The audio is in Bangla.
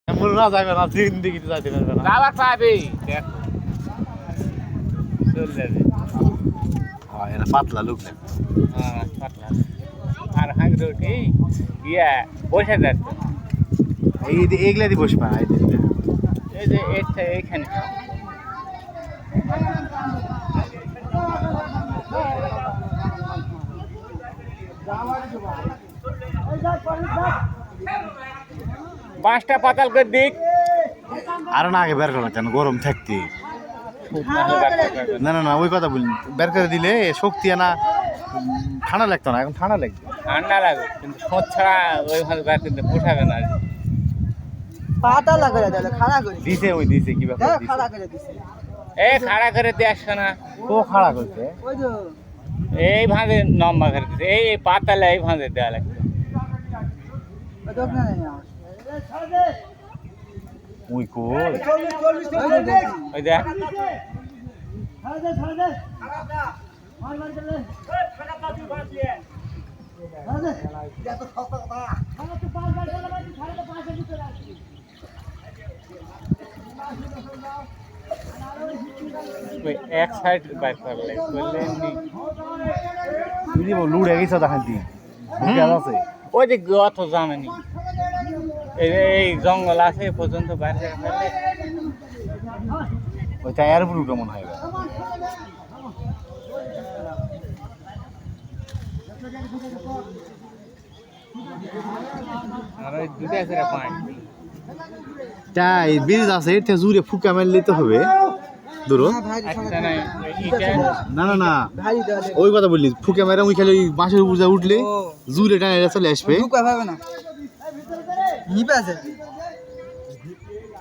এমন না যাবে না জিন্দিগিতে যাইতে পারবে না আবার পাবি দেখো চল যাবে হ্যাঁ এরা পাতলা লোক না হ্যাঁ পাতলা আর হাঁগড়ে উঠি ইয়া বসে যাচ্ছে এই এগুলা দিয়ে বসবা এই যে এটা এইখানে পাঁচটা পাতাল করে দিক আর না আগে বের করো কেন গরম থাকতে না না না ওই কথা বলি বের করে দিলে শক্তি আনা ঠান্ডা লাগতো না এখন ঠান্ডা লাগবে ঠান্ডা লাগে কিন্তু সোঁত ছাড়া ওইভাবে বের করতে পোষাবে না পাটা লাগা যায় খাড়া করে দিছে ওই দিছে কি ব্যাপার হ্যাঁ দিছে খাড়া করে দিছে এই খাড়া করে দিয়ে আসছে না ও খাড়া করছে ওই যে এই ভাঁজে লম্বা করে দিচ্ছে এই পাতালে এই ভাঁজে দেওয়া লাগছে ওই দোক না নাই ওই কই ওই দেখ ওই এক সাইড বাইর করলে করলে এমনি বুঝি লুড়ে গেছে দেখান দি আছে ওই যে অত জানেনি এই জঙ্গল আছে এ পর্যন্ত বাইরে ফেললে ওই টায়ার উপর উঠে মনে হয় আর ওই দুটা করে পানি তাই ব্রিজ আছে এটা জুড়ে ফুকা মারলে তো হবে দূর আচ্ছা নাই ইটা না না না ভারী দেওয়া ওই কথা বললি ফুকে মারা ওই খালি ওই বাঁশের উপর যা উঠলে জুড়ে টানে চলে আসবে ঢুকা পাবে না নিবে আছে